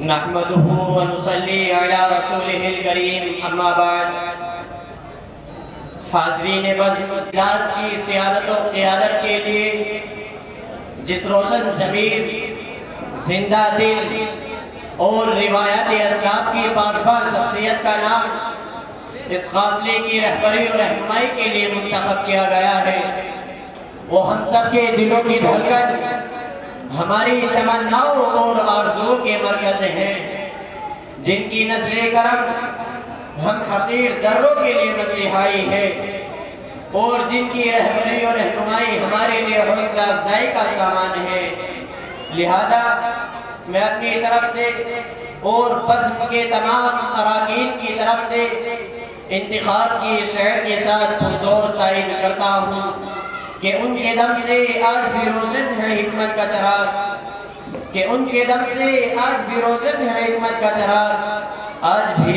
نحمده ونصلي على رسوله الكريم اما بعد۔ حاضرین بزم اجلاس کی سیادت و قیادت کے لیے جس روشن ضمیر، زندہ دل اور روایات اسلاف کی پاسبان شخصیت کا نام اس قافلے کی رہبری اور رہنمائی کے لیے منتخب کیا گیا ہے، وہ ہم سب کے دلوں کی دھڑکن، ہماری تمناؤں اور آرزوؤں کے مرکز ہیں، جن کی نظر کرم ہم حقیر دروں کے لیے مسیحائی ہے اور جن کی رہبری اور رہنمائی ہمارے لیے حوصلہ افزائی کا سامان ہے۔ لہذا میں اپنی طرف سے اور بزم کے تمام اراکین کی طرف سے انتخاب کی شعر کے ساتھ پرزور تعین کرتا ہوں کہ ان کے دم سے آج بھی روشن ہے حکمت کا چراغ، کہ ان کے دم سے آج بھی روشن ہے حکمت کا چراغ، آج بھی